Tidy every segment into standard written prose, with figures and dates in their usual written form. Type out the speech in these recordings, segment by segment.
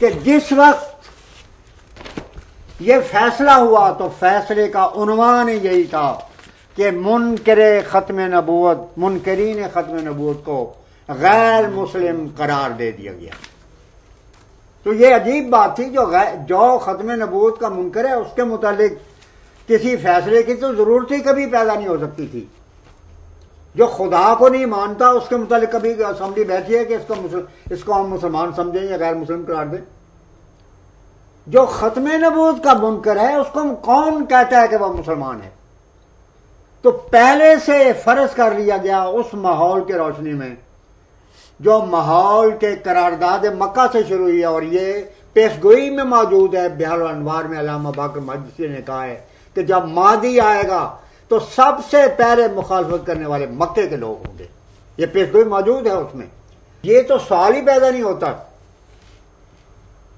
کہ جس وقت یہ فیصلہ ہوا تو فیصلے کا عنوان یہی تھا کہ منکر ختم نبوت، منکرین ختم نبوت کو غیر مسلم قرار دے دیا گیا. تو یہ عجیب بات تھی، جو ختم نبوت کا منکر ہے اس کے متعلق کسی فیصلے کی تو ضرورت ہی کبھی پیدا نہیں ہو سکتی تھی. جو خدا کو نہیں مانتا اس کے متعلق کبھی اسمبلی بیٹھی ہے کہ اس کو ہم مسلمان سمجھیں یا غیر مسلم قرار دیں؟ جو ختم نبوت کا منکر ہے اس کو کون کہتا ہے کہ وہ مسلمان ہے؟ تو پہلے سے فرض کر لیا گیا اس ماحول کے روشنی میں جو ماحول کے قرارداد مکہ سے شروع ہوئی ہے، اور یہ پیشگوئی میں موجود ہے. بحار الانوار میں علامہ باقر مجلسی نے کہا ہے کہ جب مہدی آئے گا تو سب سے پہلے مخالفت کرنے والے مکے کے لوگ ہوں گے. یہ پیشگوئی موجود ہے اس میں. یہ تو سوال ہی پیدا نہیں ہوتا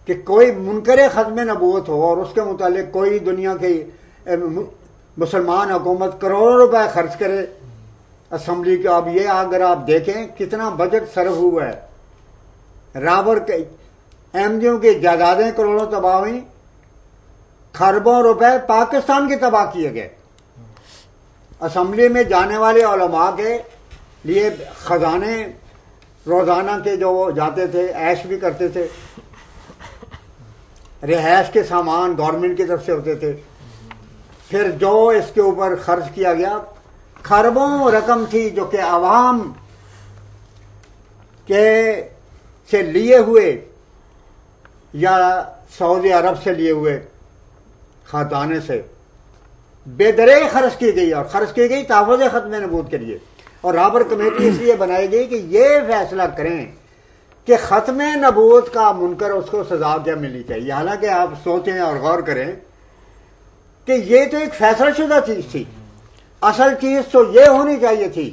کہ کوئی منکر ختم نبوت ہو اور اس کے متعلق کوئی دنیا کی مسلمان حکومت کروڑوں روپے خرچ کرے اسمبلی کے. اب یہ اگر آپ دیکھیں کتنا بجٹ صرف ہوا ہے. رابر کے احمدیوں کی جائیدادیں کروڑوں تباہ ہوئی، خربوں روپے پاکستان کے تباہ کیے گئے. اسمبلی میں جانے والے علماء کے لیے خزانے روزانہ کے جو جاتے تھے، عیش بھی کرتے تھے، رہائش کے سامان گورنمنٹ کی طرف سے ہوتے تھے. پھر جو اس کے اوپر خرچ کیا گیا خربوں رقم تھی جو کہ عوام کے سے لیے ہوئے یا سعودی عرب سے لیے ہوئے خزانے سے بے درے خرچ کی گئی، اور خرچ کی گئی تحفظ ختم نبوت کے لیے. اور رابر کمیٹی اس لیے بنائی گئی کہ یہ فیصلہ کریں کہ ختم نبوت کا منکر اس کو سزا کیا ملنی چاہیے. حالانکہ آپ سوچیں اور غور کریں کہ یہ تو ایک فیصلہ شدہ چیز تھی. اصل چیز تو یہ ہونی چاہیے تھی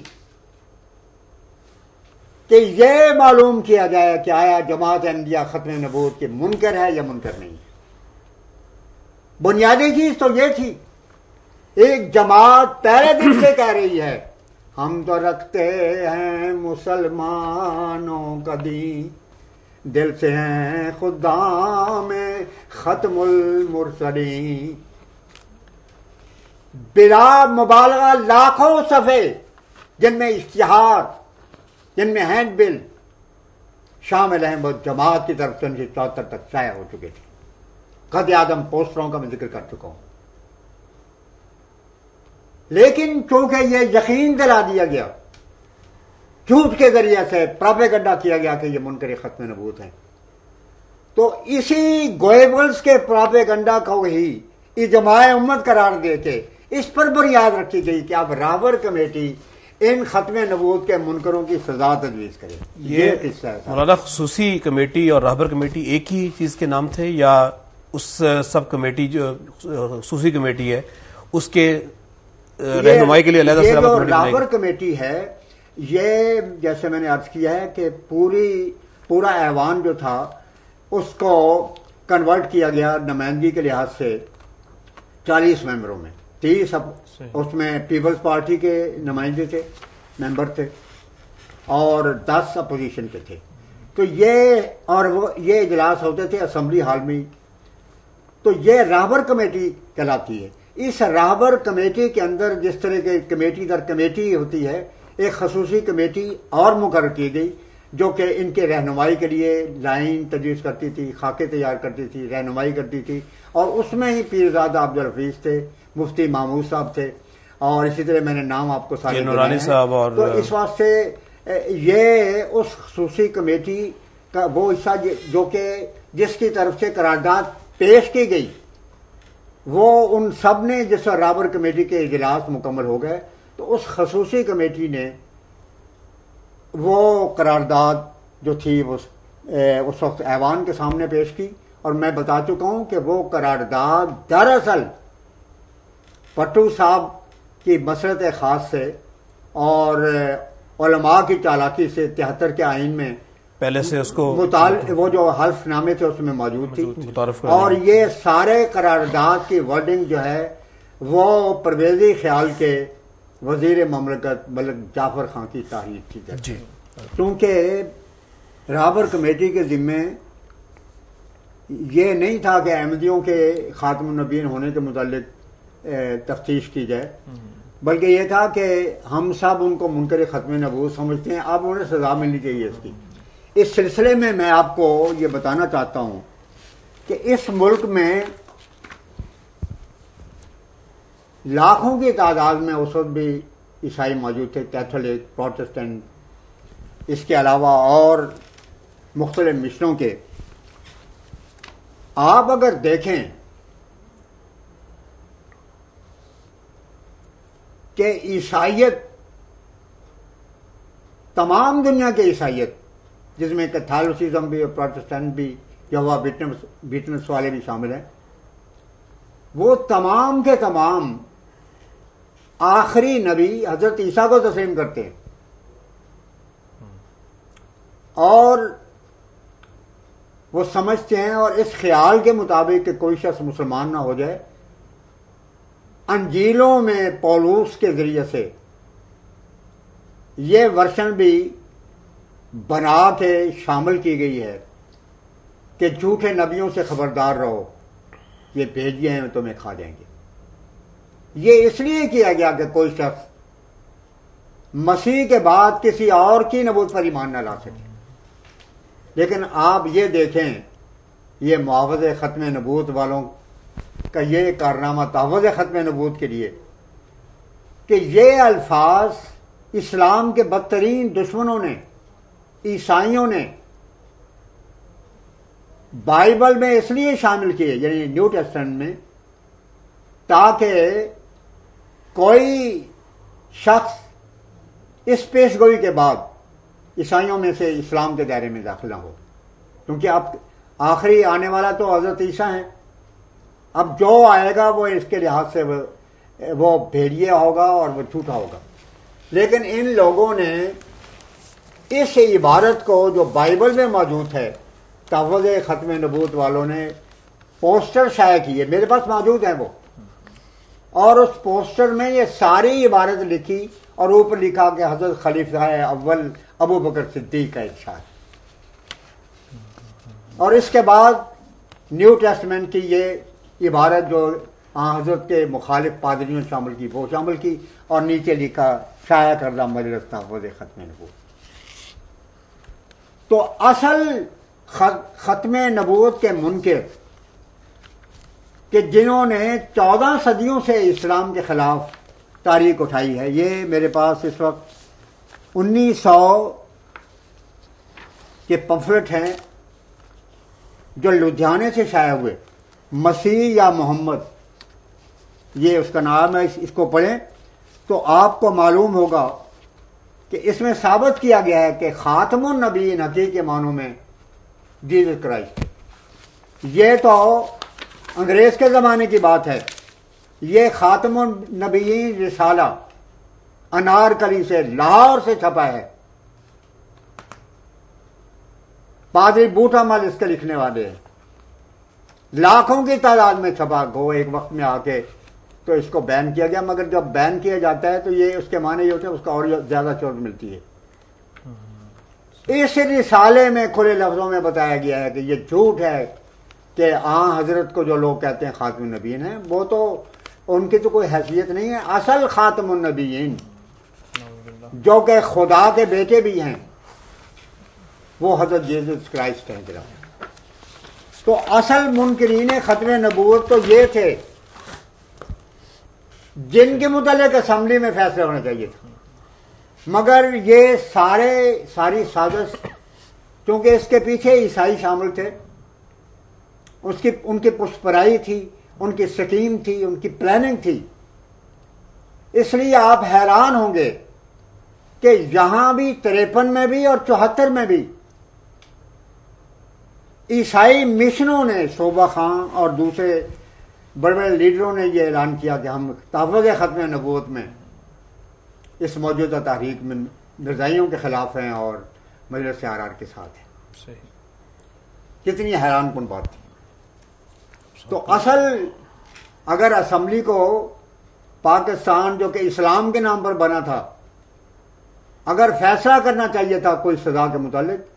کہ یہ معلوم کیا جائے کہ آیا جماعت احمدیہ ختم نبوت کے منکر ہے یا منکر نہیں ہے. بنیادی چیز تو یہ تھی. ایک جماعت پہلے دن سے کہہ رہی ہے ہم تو رکھتے ہیں مسلمانوں کا دین، دل سے ہیں خدا میں ختم المرسلین. بلا مبالغہ لاکھوں صفحے جن میں اشتہار، جن میں ہینڈ بل شامل ہیں، وہ جماعت کی طرف سے 1974 تک شائع ہو چکے تھے. قد اعظم پوسٹروں کا میں ذکر کر چکا ہوں. لیکن چونکہ یہ یقین دلا دیا گیا، جھوٹ کے ذریعے سے پراپیگنڈا کیا گیا کہ یہ منکر ختم نبوت ہیں، تو اسی گوئبلز کے پراپیگنڈا کو ہی اجماع امت قرار دے کے اس پر بنیاد رکھی گئی کہ اب رابر کمیٹی ان ختم نبوت کے منکروں کی سزا تجویز کرے. یہ قصہ ہے. مولانا خصوصی کمیٹی اور رہبر کمیٹی ایک ہی چیز کے نام تھے، یا اس سب کمیٹی جو خصوصی کمیٹی ہے اس کے رہنمائی کے لیے علیحدہ سے رابر کمیٹی ہے؟ یہ جیسے میں نے عرض کیا ہے کہ پورا ایوان جو تھا اس کو کنورٹ کیا گیا نمائندگی کے لحاظ سے 40 ممبروں میں. 30 اس میں پیپلز پارٹی کے نمائندے تھے، ممبر تھے، اور 10 اپوزیشن کے تھے. تو یہ اجلاس ہوتے تھے اسمبلی ہال میں. تو یہ رہبر کمیٹی کہلاتی ہے. اس رہبر کمیٹی کے اندر جس طرح کے کمیٹی در کمیٹی ہوتی ہے، ایک خصوصی کمیٹی اور مقرر کی گئی جو کہ ان کے رہنمائی کے لیے لائن تجویز کرتی تھی، خاکے تیار کرتی تھی، رہنمائی کرتی تھی. اور اس میں ہی پیرزادہ عبدالحفیظ تھے، مفتی محمود صاحب تھے، اور اسی طرح میں نے نام آپ کو سارے نورانی صاحب. اور تو اس واسطے یہ اس خصوصی کمیٹی کا وہ حصہ جو کہ جس کی طرف سے قرارداد پیش کی گئی، وہ ان سب نے جس رابر کمیٹی کے اجلاس مکمل ہو گئے تو اس خصوصی کمیٹی نے وہ قرارداد جو تھی اس وقت ایوان کے سامنے پیش کی. اور میں بتا چکا ہوں کہ وہ قرارداد دراصل پٹو صاحب کی مسرت خاص سے اور علماء کی چالاکی سے 73 کے آئین میں پہلے سے اس کو وہ جو حلف نامے تھے اس میں موجود تھی. اور یہ سارے قرارداد کی ورڈنگ جو ہے وہ پرویزی خیال کے وزیر مملکت ملک جعفر خان کی تحریر تھی. کیونکہ رہبر کمیٹی کے ذمے یہ نہیں تھا کہ احمدیوں کے خاتم النبیین ہونے کے متعلق تفتیش کی جائے، بلکہ یہ تھا کہ ہم سب ان کو منکر ختم نبوت سمجھتے ہیں، اب انہیں سزا ملنی چاہیے اس کی۔ اس سلسلے میں میں آپ کو یہ بتانا چاہتا ہوں کہ اس ملک میں لاکھوں کی تعداد میں اس وقت بھی عیسائی موجود تھے، کیتھولک، پروٹسٹنٹ، اس کے علاوہ اور مختلف مشنوں کے۔ آپ اگر دیکھیں کہ عیسائیت، تمام دنیا کی عیسائیت، جس میں کیتھولسزم بھی اور پروٹسٹنٹ بھی، یہوہ وٹنس والے بھی شامل ہیں، وہ تمام کے تمام آخری نبی حضرت عیسیٰ کو تسلیم کرتے ہیں، اور وہ سمجھتے ہیں اور اس خیال کے مطابق کہ کوئی شخص مسلمان نہ ہو جائے، انجیلوں میں پولوس کے ذریعے سے یہ ورشن بھی بنا کے شامل کی گئی ہے کہ جھوٹے نبیوں سے خبردار رہو، یہ بھیجیے ہیں تمہیں کھا جائیں گے۔ یہ اس لیے کیا گیا کہ کوئی شخص مسیح کے بعد کسی اور کی نبوت پر ایمان نہ لا سکے۔ لیکن آپ یہ دیکھیں، یہ معاوض ختم نبوت والوں کا یہ کارنامہ تعوض ختم نبوت کے لیے کہ یہ الفاظ اسلام کے بدترین دشمنوں نے، عیسائیوں نے بائبل میں اس لیے شامل کیے، یعنی نیو ٹیسٹمنٹ میں، تاکہ کوئی شخص اس پیش گوئی کے بعد عیسائیوں میں سے اسلام کے دائرے میں داخل نہ ہو، کیونکہ اب آخری آنے والا تو حضرت عیسیٰ ہیں۔ اب جو آئے گا وہ اس کے لحاظ سے وہ بھیڑیے ہوگا اور وہ جھوٹا ہوگا۔ لیکن ان لوگوں نے اس عبارت کو جو بائبل میں موجود ہے، تعوض ختم نبوت والوں نے پوسٹر شائع کیے، میرے پاس موجود ہیں وہ، اور اس پوسٹر میں یہ ساری عبارت لکھی اور اوپر لکھا کہ حضرت خلیفہ اول ابو بکر صدیق کا ارشاد، اور اس کے بعد نیو ٹیسٹمنٹ کی یہ عبارت جو حضرت کے مخالف پادریوں نے شامل کی وہ شامل کی، اور نیچے لکھا شائع کردہ مجلس تعوض ختم نبوت۔ تو اصل ختم نبوت کے منکر کہ جنہوں نے 14 صدیوں سے اسلام کے خلاف تاریخ اٹھائی ہے، یہ میرے پاس اس وقت 1900 کے پمفلٹ ہیں جو لدھیانے سے شائع ہوئے، مسیح یا محمد، یہ اس کا نام ہے، اس کو پڑھیں تو آپ کو معلوم ہوگا کہ اس میں ثابت کیا گیا ہے کہ خاتم النبیین حقیقی معنوں میں جیزس کرائسٹ۔ یہ تو انگریز کے زمانے کی بات ہے، یہ خاتم النبیین رسالہ انارکلی سے، لاہور سے چھپا ہے، پادری بوٹا مل اس کے لکھنے والے ہیں، لاکھوں کی تعداد میں چھپا، گو ایک وقت میں آ کے تو اس کو بین کیا گیا، مگر جب بین کیا جاتا ہے تو یہ اس کے معنی یہ ہوتے ہیں اس کا اور زیادہ چوٹ ملتی ہے۔ اس رسالے میں کھلے لفظوں میں بتایا گیا ہے کہ یہ جھوٹ ہے کہ حضرت کو جو لوگ کہتے ہیں خاتم النبیین ہیں، وہ تو ان کی تو کوئی حیثیت نہیں ہے۔ اصل خاتم النبیین جو کہ خدا کے بیٹے بھی ہیں وہ حضرت جیسس کرائسٹ ہیں جناب۔ تو اصل منکرین ختم نبوت تو یہ تھے جن کے متعلق اسمبلی میں فیصلہ ہونا چاہیے تھا، مگر یہ ساری سازش، کیونکہ اس کے پیچھے عیسائی شامل تھے، ان کی پشپرائی تھی، ان کی سکیم تھی، ان کی پلاننگ تھی، اس لیے آپ حیران ہوں گے کہ یہاں بھی 53 میں بھی اور 74 میں بھی عیسائی مشنوں نے، صوبہ خان اور دوسرے بڑے بڑے لیڈروں نے یہ اعلان کیا کہ ہم تعوض ختم نبوت میں اس موجودہ تحریک میں مرزائیوں کے خلاف ہیں اور مجلس آرار کے ساتھ ہیں۔ صحیح، کتنی حیران کن بات تھی۔ تو اصل اگر اسمبلی کو پاکستان جو کہ اسلام کے نام پر بنا تھا، اگر فیصلہ کرنا چاہیے تھا کوئی سزا کے متعلق،